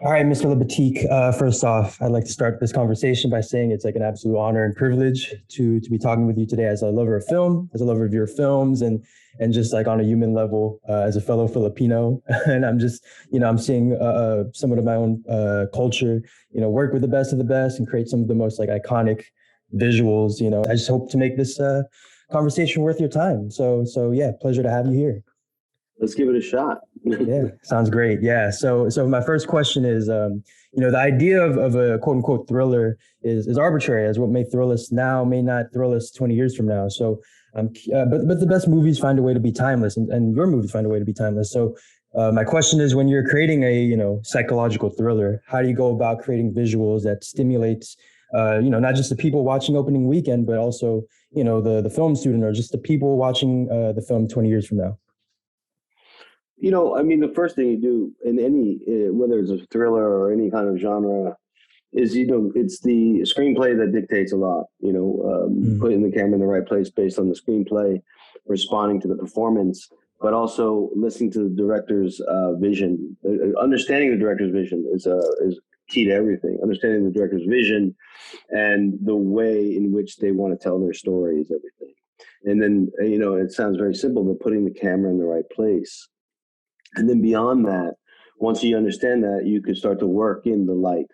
All right, Mr. Libatique. First off, I'd like to start this conversation by saying it's like an absolute honor and privilege to be talking with you today as a lover of film, as a lover of your films, and just like on a human level, as a fellow Filipino. And I'm just, I'm seeing somewhat of my own culture, work with the best of the best and create some of the most like iconic visuals. I just hope to make this conversation worth your time. So yeah, pleasure to have you here. Let's give it a shot. Yeah, sounds great. Yeah. So my first question is, the idea of a quote unquote thriller is arbitrary, as what may thrill us now may not thrill us 20 years from now. So, but the best movies find a way to be timeless, and your movies find a way to be timeless. So, my question is, when you're creating a psychological thriller, how do you go about creating visuals that stimulates, not just the people watching opening weekend, but also the film student or just the people watching the film 20 years from now? I mean, the first thing you do in any, whether it's a thriller or any kind of genre, is it's the screenplay that dictates a lot. Mm. Putting the camera in the right place based on the screenplay, responding to the performance, but also listening to the director's vision. Understanding the director's vision is key to everything. Understanding the director's vision and the way in which they want to tell their story is everything. And then it sounds very simple, but putting the camera in the right place. And then beyond that, once you understand that, you can start to work in the light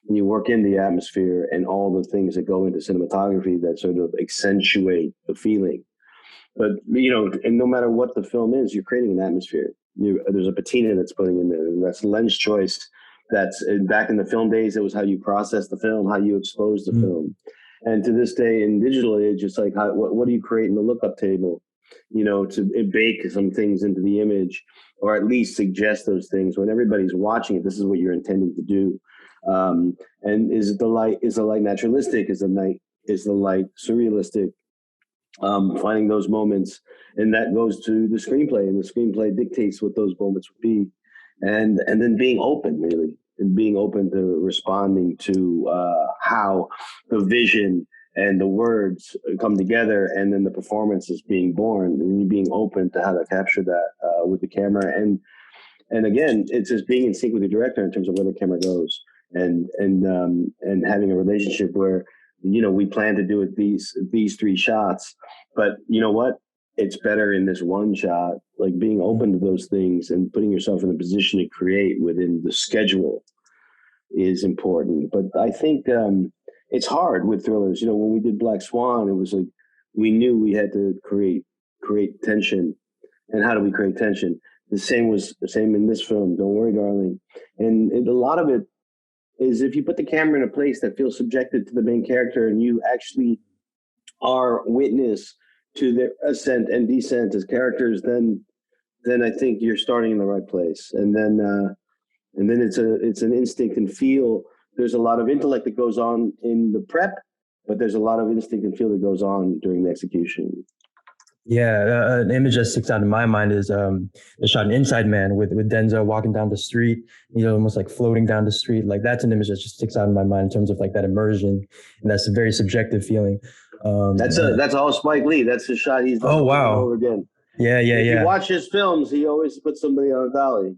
and you work in the atmosphere and all the things that go into cinematography that sort of accentuate the feeling. But, and no matter what the film is, you're creating an atmosphere. There's a patina that's putting in there. And that's lens choice. That's back in the film days, it was how you process the film, how you expose the film. And to this day in digital age, it's like, what do you create in the lookup table? To bake some things into the image, or at least suggest those things when everybody's watching it. This is what you're intending to do. And is the light naturalistic? Is the light surrealistic? Finding those moments, and that goes to the screenplay, and the screenplay dictates what those moments would be, and then being open, really, and being open to responding to how the vision and the words come together, and then the performance is being born, and you being open to how to capture that with the camera, and again, it's just being in sync with the director in terms of where the camera goes, and having a relationship where we plan to do it these three shots, but you know what? It's better in this one shot. Like being open to those things and putting yourself in a position to create within the schedule is important. But I think it's hard with thrillers. When we did Black Swan, it was like we knew we had to create tension. And how do we create tension? The same in this film. Don't worry, darling. And a lot of it is if you put the camera in a place that feels subjected to the main character, and you actually are witness to their ascent and descent as characters, then I think you're starting in the right place. And then it's an instinct and feel. There's a lot of intellect that goes on in the prep, but there's a lot of instinct and feel that goes on during the execution. Yeah, an image that sticks out in my mind is the shot in Inside Man with Denzel walking down the street, almost like floating down the street. Like that's an image that just sticks out in my mind in terms of like that immersion, and that's a very subjective feeling. That's all Spike Lee. That's the shot he's done Oh over and wow, over again. yeah, yeah, If you yeah. watch his films, he always puts somebody on a dolly.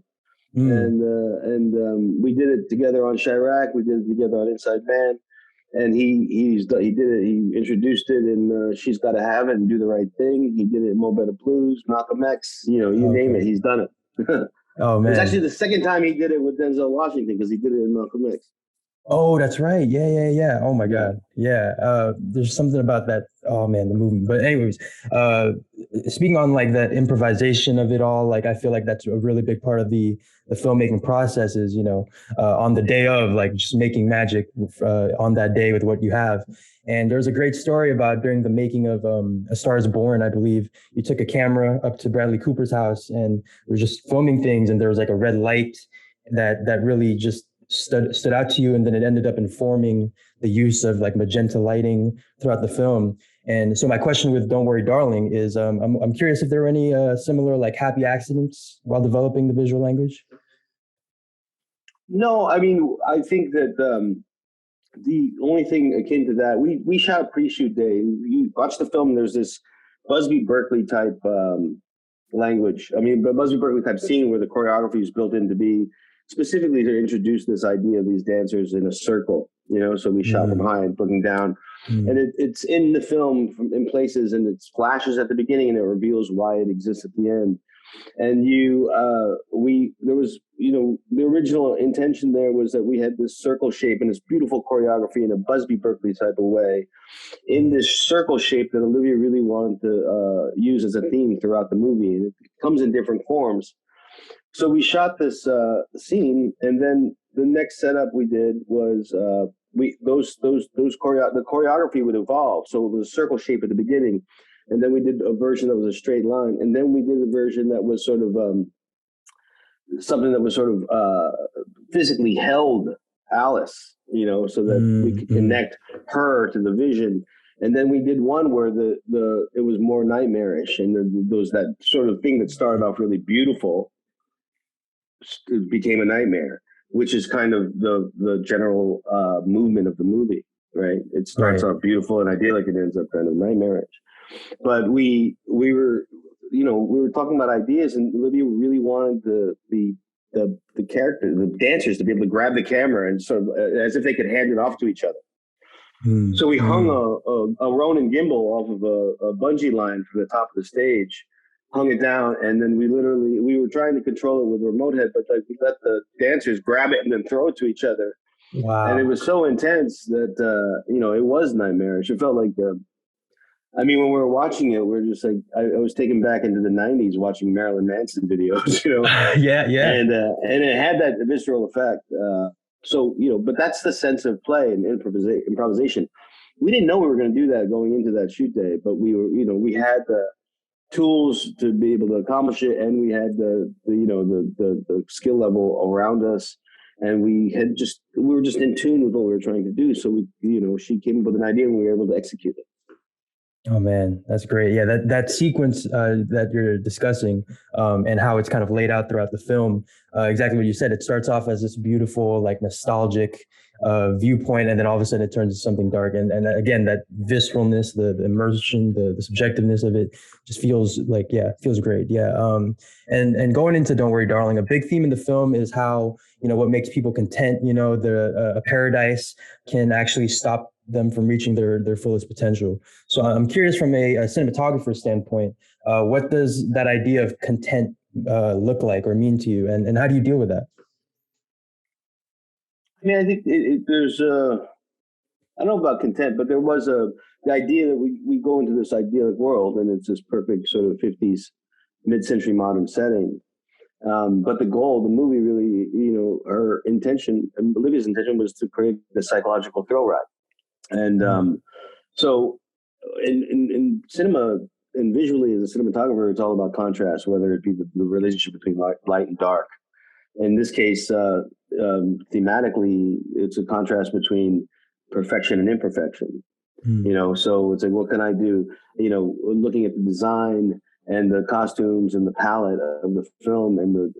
Mm. And we did it together on Chirac. We did it together on Inside Man. And he did it. He introduced it in She's Gotta Have It and Do the Right Thing. He did it in Mo Better Blues, Malcolm X. You name it, Okay. he's done it. Oh It was man. actually the second time he did it with Denzel Washington because he did it in Malcolm X. Oh, that's right. Yeah, yeah, yeah. Oh my Yeah. God. Yeah. There's something about that. Oh man, the movement. But anyways, uh, speaking on like that improvisation of it all, like I feel like that's a really big part of the filmmaking process is, on the day of like just making magic on that day with what you have. And there's a great story about during the making of A Star Is Born, I believe. You took a camera up to Bradley Cooper's house and we were just filming things, and there was like a red light that really just stood out to you, and then it ended up informing the use of like magenta lighting throughout the film. And so my question with Don't Worry Darling is I'm curious if there were any similar like happy accidents while developing the visual language. No, I mean, I think that the only thing akin to that, we shot a pre-shoot day. You watch the film, there's this Busby Berkeley type language. I mean, but Busby Berkeley type scene where the choreography is built in to be specifically to introduce this idea of these dancers in a circle, so we shot from high and looking down. And it's in the film in places, and it flashes at the beginning and it reveals why it exists at the end. And there was, the original intention there was that we had this circle shape and this beautiful choreography in a Busby Berkeley type of way in this circle shape that Olivia really wanted to use as a theme throughout the movie. And it comes in different forms. So we shot this scene, and then the next setup we did was the choreography would evolve. So it was a circle shape at the beginning, and then we did a version that was a straight line, and then we did a version that was sort of something that was sort of physically held Alice, so that we could connect her to the vision. And then we did one where it was more nightmarish, and there was that sort of thing that started off really beautiful. It became a nightmare, which is kind of the general movement of the movie, right? It starts off beautiful and idyllic, and ends up kind of nightmarish. But we were talking about ideas, and Olivia really wanted the character, the dancers, to be able to grab the camera and sort of as if they could hand it off to each other. So we hung a Ronin gimbal off of a bungee line from the top of the stage, hung it down, and then we were trying to control it with a remote head, but we let the dancers grab it and then throw it to each other. Wow. And it was so intense that, it was nightmarish. It felt like, when we were watching it, we were just like, I was taken back into the 90s watching Marilyn Manson videos, Yeah. And it had that visceral effect. But that's the sense of play and improvisation. We didn't know we were going to do that going into that shoot day, but we had the tools to be able to accomplish it, and we had the skill level around us, and we were just in tune with what we were trying to do. So she came up with an idea, and we were able to execute it. Oh man, that's great. Yeah, that sequence that you're discussing, and how it's kind of laid out throughout the film, exactly what you said. It starts off as this beautiful, like nostalgic viewpoint, and then all of a sudden it turns to something dark. And again, that visceralness, the immersion, the subjectiveness of it just feels like, feels great. Yeah. And going into Don't Worry, Darling, a big theme in the film is how, what makes people content, a paradise can actually stop them from reaching their fullest potential. So I'm curious, from a cinematographer standpoint, what does that idea of content look like or mean to you, and how do you deal with that? I think there's I don't know about content, but there was the idea that we go into this idyllic world, and it's this perfect sort of 50s mid-century modern setting. But the movie really, her intention, Olivia's intention, was to create a psychological thrill ride. And so in cinema and visually, as a cinematographer, it's all about contrast, whether it be the relationship between light and dark. In this case, thematically, it's a contrast between perfection and imperfection. So it's like, what can I do? Looking at the design and the costumes and the palette of the film, and the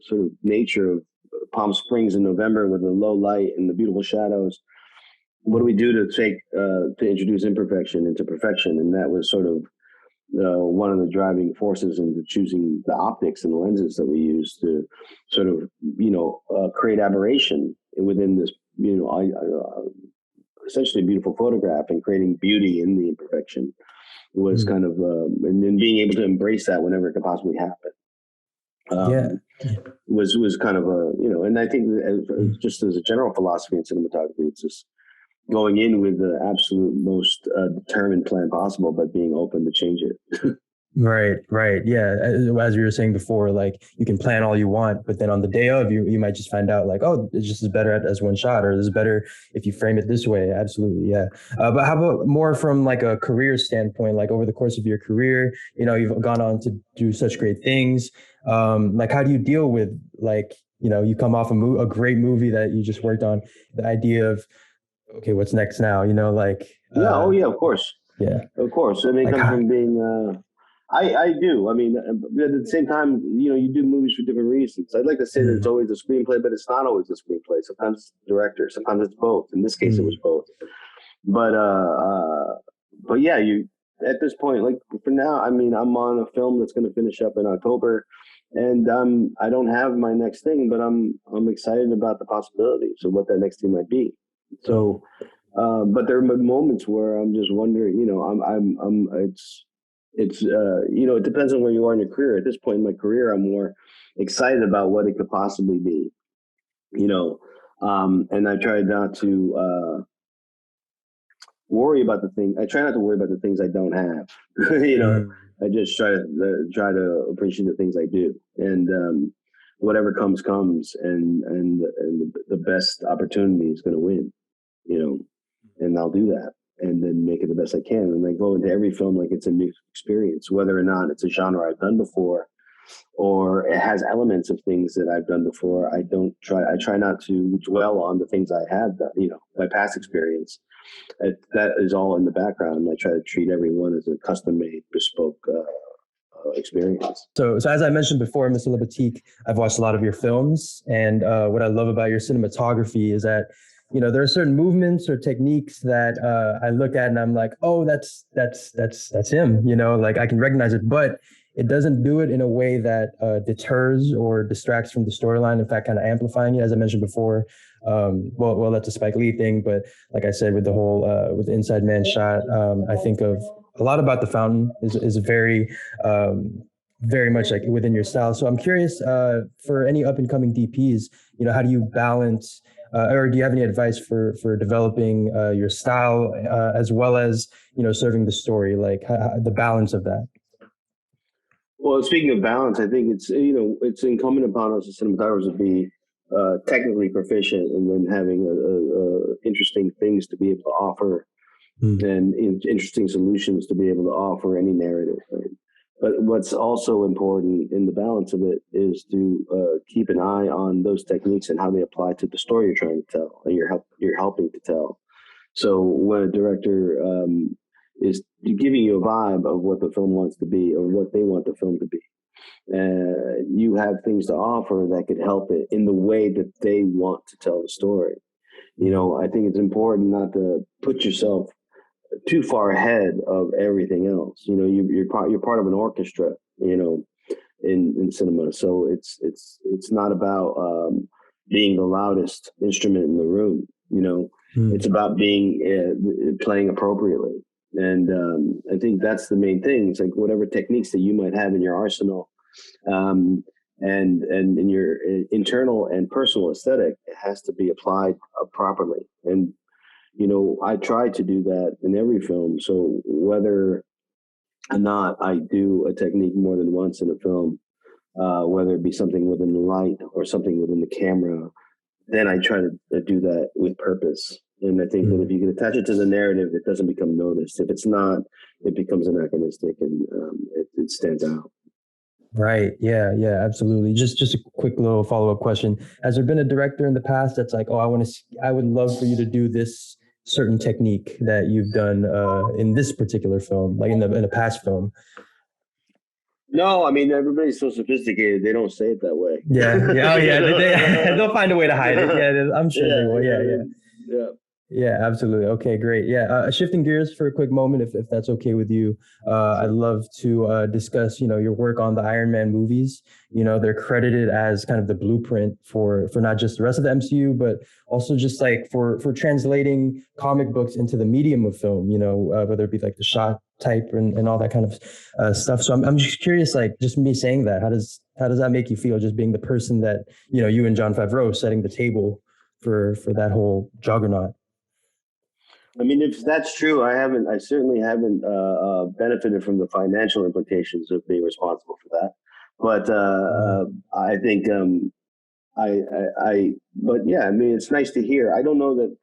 sort of nature of Palm Springs in November with the low light and the beautiful shadows. What do we do to introduce imperfection into perfection? And that was sort of one of the driving forces into choosing the optics and the lenses that we use to sort of, create aberration within this, essentially beautiful photograph, and creating beauty in the imperfection was kind of, and then being able to embrace that whenever it could possibly happen. Was kind of and I think just as a general philosophy in cinematography, it's just going in with the absolute most determined plan possible, but being open to change it. Right. Yeah. As you were saying before, like, you can plan all you want, but then on the day of, you might just find out, like, oh, it's just as better as one shot, or this is better if you frame it this way. Absolutely. Yeah. But how about more from like a career standpoint, like over the course of your career, you've gone on to do such great things. Like, how do you deal with, like, you come off a great movie that you just worked on, the idea of, okay, what's next now? Of course. Yeah. Of course. I mean, it comes from being, I do. I mean, at the same time, you do movies for different reasons. I'd like to say that it's always a screenplay, but it's not always a screenplay. Sometimes it's the director, sometimes it's both. In this case, it was both. But yeah, at this point, like for now, I mean, I'm on a film that's going to finish up in October, and I don't have my next thing, but I'm excited about the possibilities of what that next thing might be. So, but there are moments where I'm just wondering, it's it depends on where you are in your career. At this point in my career, I'm more excited about what it could possibly be, and I try not to worry about the thing. I try not to worry about the things I don't have. I just try to appreciate the things I do, and whatever comes, and the best opportunity is going to win. And I'll do that, and then make it the best I can. And I go into every film like it's a new experience, whether or not it's a genre I've done before, or it has elements of things that I've done before. I try not to dwell on the things I have done, my past experience. That is all in the background. I try to treat everyone as a custom-made, bespoke experience. So as I mentioned before, Mr. Libatique, I've watched a lot of your films, and what I love about your cinematography is that there are certain movements or techniques that I look at and I'm like, oh, that's him. Like I can recognize it, but it doesn't do it in a way that deters or distracts from the storyline. In fact, kind of amplifying it, as I mentioned before. Well, that's a Spike Lee thing, but like I said, with the whole with the Inside Man shot, I think of a lot about The Fountain is very very much like within your style. So I'm curious for any up and coming DPs, how do you balance? Or do you have any advice for developing your style as well as serving the story, like the balance of that? Well, speaking of balance, I think it's incumbent upon us as cinematographers to be technically proficient, and then having interesting things to be able to offer, and interesting solutions to be able to offer any narrative. Right? But what's also important in the balance of it is to keep an eye on those techniques and how they apply to the story you're trying to tell, and you're helping to tell. So when a director is giving you a vibe of what the film wants to be, or what they want the film to be, you have things to offer that could help it in the way that they want to tell the story. I think it's important not to put yourself too far ahead of everything else. You're part of an orchestra, in cinema. So it's not about being the loudest instrument in the room. It's about being playing appropriately. And I think that's the main thing. It's like whatever techniques that you might have in your arsenal, and in your internal and personal aesthetic, it has to be applied properly. And I try to do that in every film. So whether or not I do a technique more than once in a film, whether it be something within the light or something within the camera, then I try to do that with purpose. And I think that if you can attach it to the narrative, it doesn't become noticed. If it's not, it becomes anachronistic, and it stands out. Right. Yeah. Yeah. Absolutely. Just a quick little follow up question. Has there been a director in the past that's like, oh, I would love for you to do this certain technique that you've done in this particular film, like in a past film? No, I mean, everybody's so sophisticated; they don't say it that way. Yeah. Yeah. Oh, yeah. They'll find a way to hide it. Yeah. I'm sure they will. Yeah. Yeah. Yeah, absolutely. Okay, great. Yeah, shifting gears for a quick moment, if that's okay with you, I'd love to discuss, your work on the Iron Man movies. They're credited as kind of the blueprint for not just the rest of the MCU, but also just like for translating comic books into the medium of film. Whether it be like the shot type and all that kind of stuff. So I'm just curious, like just me saying that, how does that make you feel? Just being the person that you and Jon Favreau setting the table for that whole juggernaut. I mean, if that's true, I certainly haven't benefited from the financial implications of being responsible for that. But I think but yeah, I mean, it's nice to hear. I don't know that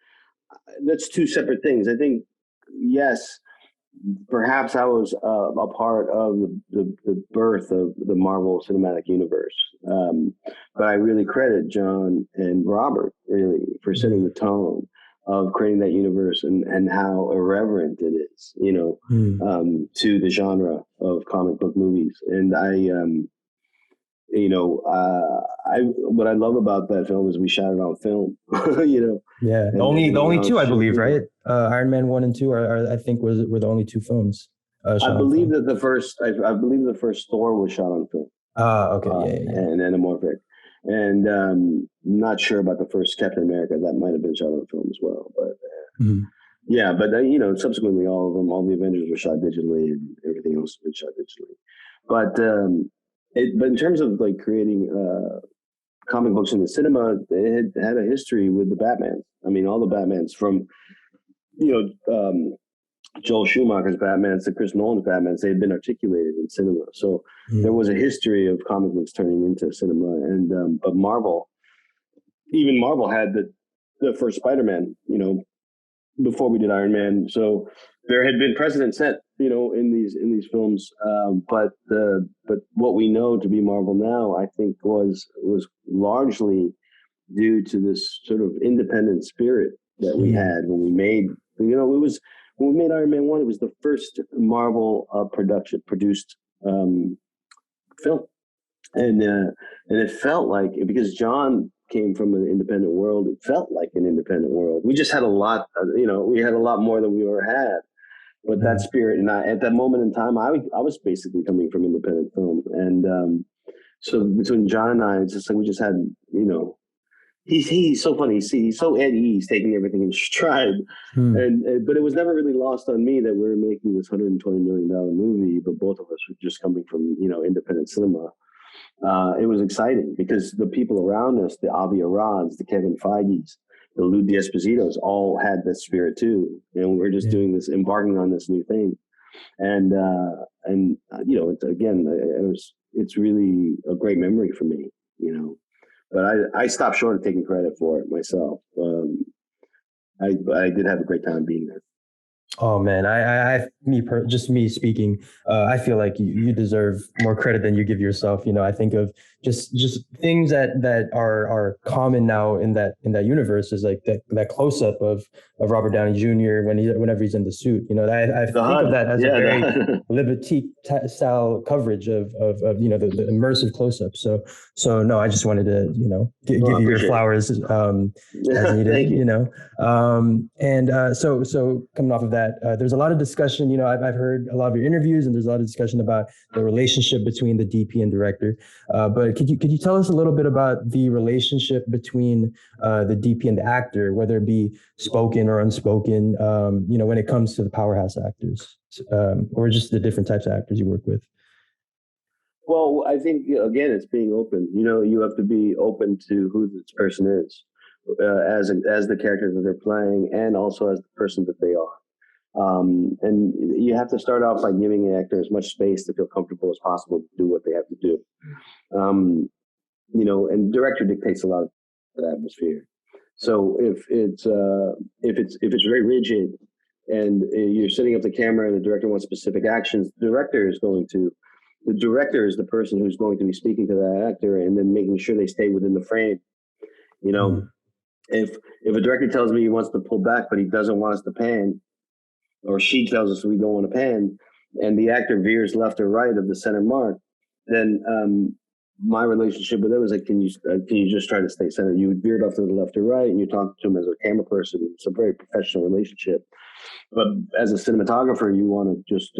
that's two separate things. I think, yes, perhaps I was a part of the birth of the Marvel Cinematic Universe. But I really credit John and Robert really for setting the tone of creating that universe, and how irreverent it is, to the genre of comic book movies. And what I love about that film is we shot it on film. Yeah, the only two, I believe, right? Iron Man 1 and 2 are I think were the only two films. I believe that the first Thor was shot on film. Okay, yeah, yeah, and anamorphic. And not sure about the first Captain America. That might have been shot on film as well. But yeah. yeah, but subsequently all of them, all the Avengers were shot digitally, and everything else has been shot digitally. But but in terms of like creating comic books in the cinema, it had a history with the Batman. I mean, all the Batmans from Joel Schumacher's Batmans to Chris Nolan's Batmans, they had been articulated in cinema. So there was a history of comic books turning into cinema. And but even Marvel had the first Spider-Man, before we did Iron Man. So there had been precedent set, in these films. But what we know to be Marvel now, I think, was largely due to this sort of independent spirit that we had when we made. It was when we made Iron Man 1. It was the first Marvel produced film, and it felt like, because John came from an independent world, it felt like an independent world. We just had a lot, we had a lot more than we ever had. But that spirit, and at that moment in time, I was basically coming from independent film, and so between John and I, it's just like we just had, he's so funny. He's so at ease, taking everything in stride, and but it was never really lost on me that we were making this $120 million movie, but both of us were just coming from independent cinema. It was exciting because the people around us, the Avi Arads, the Kevin Feige's, the Lou D'Espositos, all had that spirit too, and we were just doing this, embarking on this new thing, and it's really a great memory for me, But I stopped short of taking credit for it myself. I did have a great time being there. Oh man, just me speaking, I feel like you deserve more credit than you give yourself. I think of just things that are common now in that universe is like that close up of Robert Downey Jr. whenever he's in the suit. I think of that as a very Libatique style coverage of the immersive close up. So no, I just wanted to give you your flowers as needed. Thank you. So coming off of that. There's a lot of discussion. I've heard a lot of your interviews, and there's a lot of discussion about the relationship between the DP and director. But could you tell us a little bit about the relationship between the DP and the actor, whether it be spoken or unspoken? When it comes to the powerhouse actors, or just the different types of actors you work with. Well, I think again, it's being open. You have to be open to who this person is, as the character that they're playing, and also as the person that they are. And you have to start off by giving an actor as much space to feel comfortable as possible to do what they have to do. And director dictates a lot of that atmosphere. So if it's very rigid, and you're setting up the camera and the director wants specific actions, the director is the person who's going to be speaking to that actor and then making sure they stay within the frame. If a director tells me he wants to pull back, but he doesn't want us to pan, or she tells us we don't want to pan, and the actor veers left or right of the center mark, then my relationship with them is like, can you just try to stay centered? You veered off to the left or right, and you talk to him as a camera person. It's a very professional relationship. But as a cinematographer, you want to just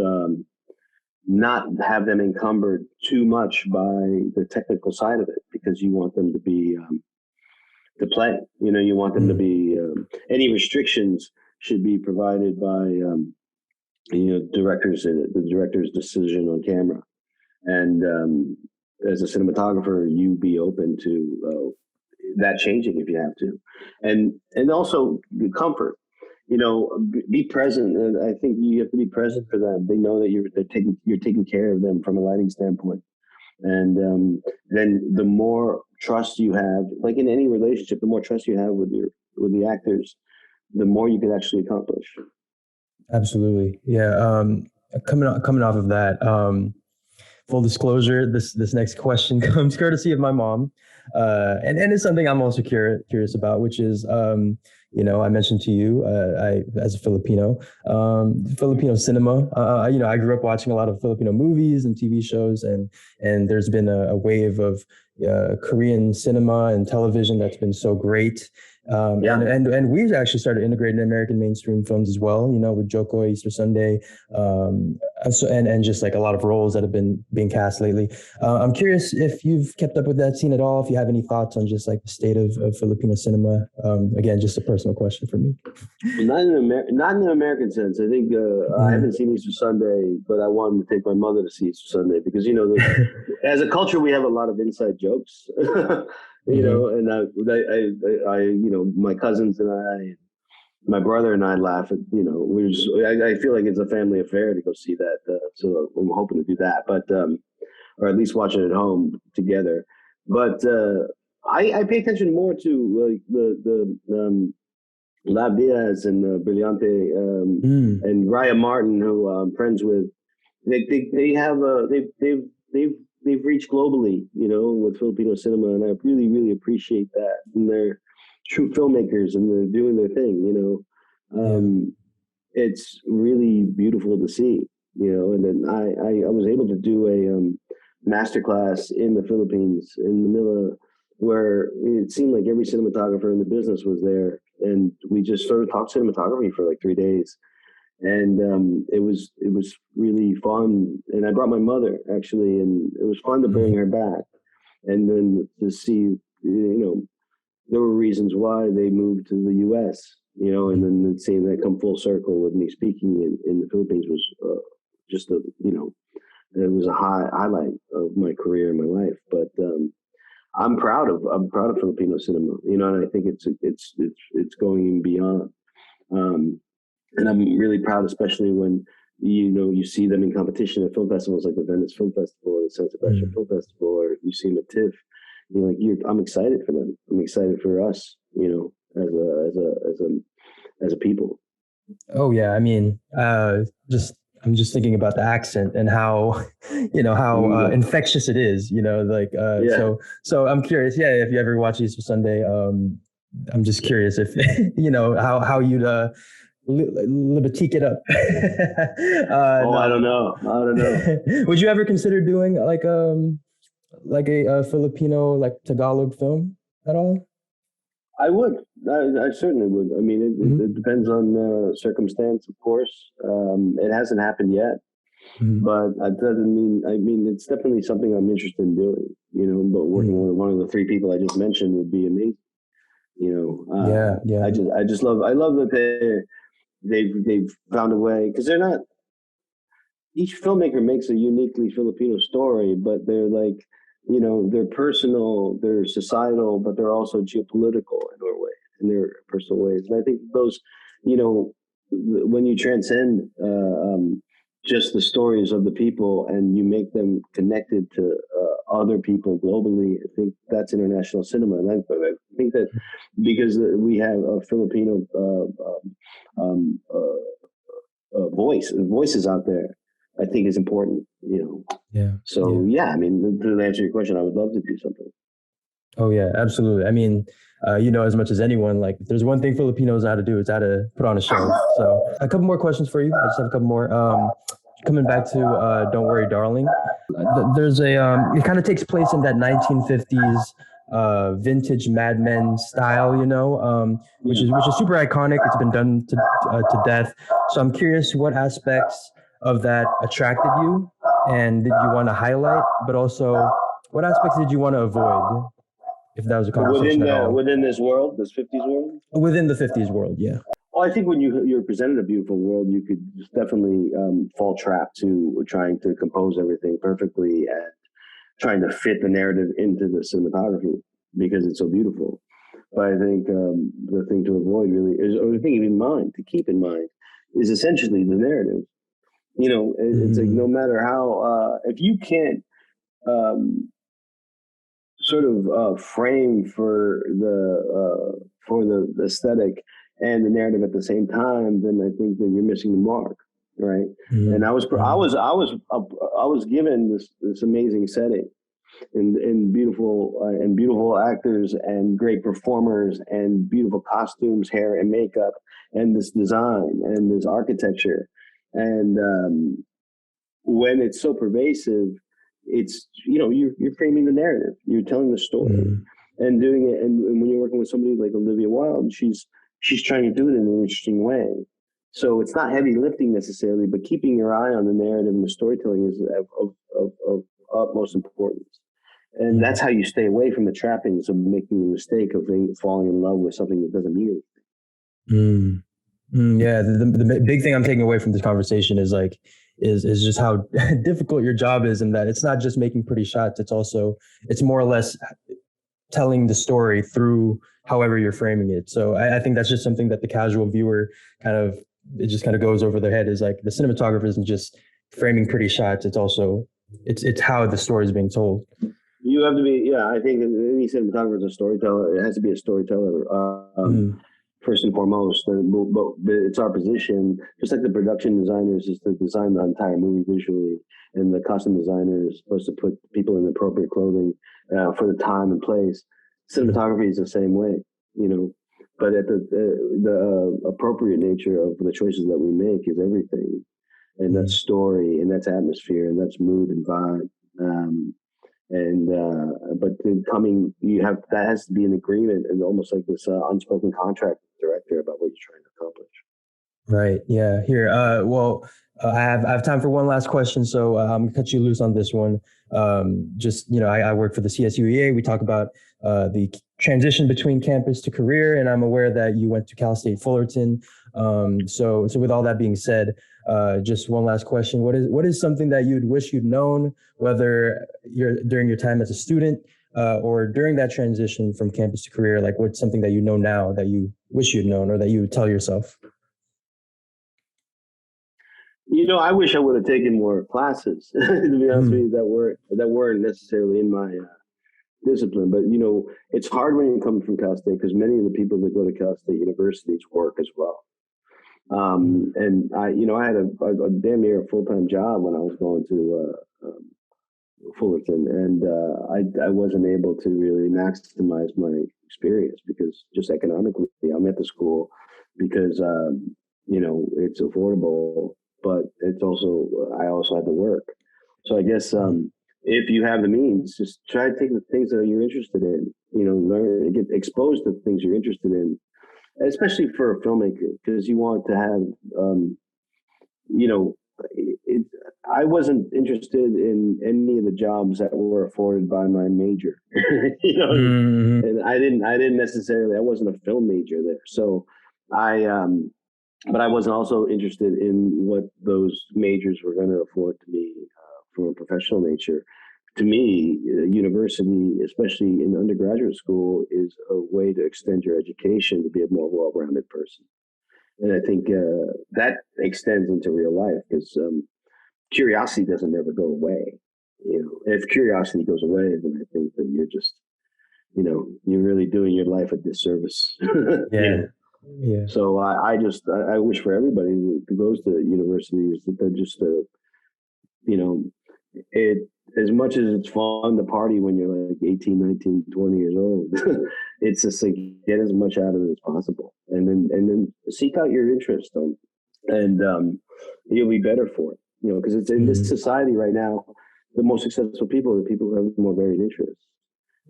not have them encumbered too much by the technical side of it, because you want them to be to play. You want them to be any restrictions should be provided by the director's decision on camera, and as a cinematographer, you be open to that changing if you have to, and also the comfort. Be present, and I think you have to be present for them. They know that you're taking care of them from a lighting standpoint, and then the more trust you have, like in any relationship, the more trust you have with the actors, the more you can actually accomplish. Absolutely. Yeah. Coming off of that, full disclosure, this next question comes courtesy of my mom. And it's something I'm also curious about, which is, I mentioned to you, I as a Filipino, Filipino cinema. I grew up watching a lot of Filipino movies and TV shows, and there's been a wave of Korean cinema and television that's been so great. Yeah. And we've actually started integrating American mainstream films as well, with Joko Easter Sunday, and just like a lot of roles that have been being cast lately. I'm curious if you've kept up with that scene at all, if you have any thoughts on just like the state of Filipino cinema. Again, just a personal question for me. Not in the American sense. I think I haven't seen Easter Sunday, but I wanted to take my mother to see Easter Sunday because as a culture we have a lot of inside jokes, and my cousins and my brother and I laugh at I feel like it's a family affair to go see that. So I'm hoping to do that, but or at least watch it at home together. But I pay attention more to the La Diaz and Brillante and Raya Martin, who I'm friends with. They've reached globally, with Filipino cinema, and I really appreciate that. And they're true filmmakers, and they're doing their thing. It's really beautiful to see, And then I was able to do a masterclass in the Philippines, in Manila, where it seemed like every cinematographer in the business was there, and we just sort of talked cinematography for like 3 days, and it was really fun. And I brought my mother actually, and it was fun to bring her back, and then to see, there were reasons why they moved to the U.S., and then seeing that come full circle with me speaking in the Philippines was just it was a highlight of my career and my life. But I'm proud of Filipino cinema, and I think it's going beyond. And I'm really proud, especially when you see them in competition at film festivals like the Venice Film Festival or the San Sebastian Film Festival, or you see them at TIFF. I'm excited for them. I'm excited for us, as a people. Oh yeah, I mean, I'm just thinking about the accent and how, infectious it is. Yeah. So I'm curious. Yeah, if you ever watch Easter Sunday, I'm just curious if how you'd Libatique it up. I don't know. Would you ever consider doing like a Filipino like Tagalog film at all? I would. I certainly would. I mean, it depends on circumstance, of course. It hasn't happened yet, but that doesn't mean. I mean, it's definitely something I'm interested in doing. But working with one of the 3 people I just mentioned would be amazing. Yeah. I love that they've found a way, because they're not. Each filmmaker makes a uniquely Filipino story, but they're like, they're personal, they're societal, but they're also geopolitical in their personal ways. And I think those, when you transcend just the stories of the people and you make them connected to other people globally, I think that's international cinema. And I think that because we have a Filipino voices out there, I think is important, Yeah. So I mean, to answer your question, I would love to do something. Oh yeah, absolutely. I mean, as much as anyone, like if there's one thing Filipinos know how to do, it's how to put on a show. So a couple more questions for you. I just have a couple more. Coming back to Don't Worry, Darling. There's it kind of takes place in that 1950s vintage Mad Men style, which is super iconic. It's been done to death. So I'm curious what aspects of that attracted you and did you want to highlight, but also what aspects did you want to avoid, if that was a conversation at all? Within this world, this 50s world? Within the 50s world, yeah. Well, I think when you're presented a beautiful world, you could definitely fall trap to trying to compose everything perfectly and trying to fit the narrative into the cinematography because it's so beautiful. But I think the thing to avoid really is, or the thing to keep in mind, is essentially the narrative. It's like no matter how, if you can't sort of frame for the aesthetic and the narrative at the same time, then I think that you're missing the mark, right? And I was given this amazing setting, and beautiful actors and great performers and beautiful costumes, hair and makeup, and this design and this architecture. And when it's so pervasive, it's, you're framing the narrative, you're telling the story, and doing it. And when you're working with somebody like Olivia Wilde, she's trying to do it in an interesting way. So it's not heavy lifting necessarily, but keeping your eye on the narrative and the storytelling is of utmost importance. And that's how you stay away from the trappings of making the mistake of falling in love with something that doesn't mean anything. Yeah, the big thing I'm taking away from this conversation is is just how difficult your job is, and that it's not just making pretty shots. It's more or less telling the story through however you're framing it. So I think that's just something that the casual viewer it just kind of goes over their head, is like the cinematographer isn't just framing pretty shots. It's also, it's how the story is being told. You have to be, I think any cinematographer is a storyteller. It has to be a storyteller first and foremost. But it's our position, just like the production designers is to design the entire movie visually, and the costume designer is supposed to put people in appropriate clothing for the time and place. Cinematography is the same way, but at the appropriate nature of the choices that we make is everything. And that's story, and that's atmosphere, and that's mood and vibe. But that has to be an agreement, and almost like this unspoken contract with the director about what you're trying to accomplish. Right. Yeah. Here. I have time for one last question, so I'm gonna cut you loose on this one. I work for the CSUEA. We talk about the transition between campus to career, and I'm aware that you went to Cal State Fullerton. So with all that being said, just one last question: what is something that you'd wish you'd known, whether during your time as a student or during that transition from campus to career? Like, what's something that you know now that you wish you'd known, or that you would tell yourself? I wish I would have taken more classes, to be honest with you, that weren't necessarily in my discipline. But, it's hard when you come from Cal State, because many of the people that go to Cal State universities work as well. And I had a damn near full-time job when I was going to Fullerton, and I wasn't able to really maximize my experience, because just economically, I'm at the school because, it's affordable, but it's also, I also had to work. So I guess if you have the means, just try to take the things that you're interested in, learn, get exposed to the things you're interested in, especially for a filmmaker, because you want to have, I wasn't interested in any of the jobs that were afforded by my major, and I wasn't a film major there. So but I wasn't also interested in what those majors were going to afford to me from a professional nature. To me, university, especially in undergraduate school, is a way to extend your education to be a more well-rounded person. And I think that extends into real life, because curiosity doesn't ever go away. If curiosity goes away, then I think that you're just, you're really doing your life a disservice. Yeah. Yeah. So I wish for everybody who goes to universities that they're just, it, as much as it's fun to party when you're like 18, 19, 20 years old, it's just like, get as much out of it as possible, and then seek out your interest, and you'll be better for it, because it's in this society right now, the most successful people are the people who have more varied interests,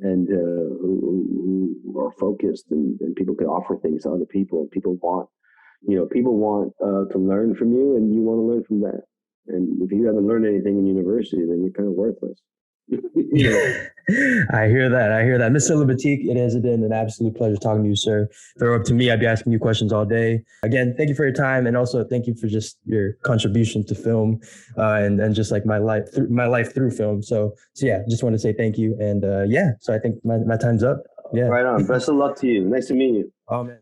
and who are focused, and people can offer things to other people. People want to learn from you, and you want to learn from them. And if you haven't learned anything in university, then you're kind of worthless. I hear that. Mr. Libatique, it has been an absolute pleasure talking to you, sir. If it were up to me, I'd be asking you questions all day. Again, thank you for your time, and also thank you for just your contribution to film, and just like my life through film. So yeah, just want to say thank you, and so I think my time's up. Yeah. Right on. Best of luck to you. Nice to meet you. Oh man.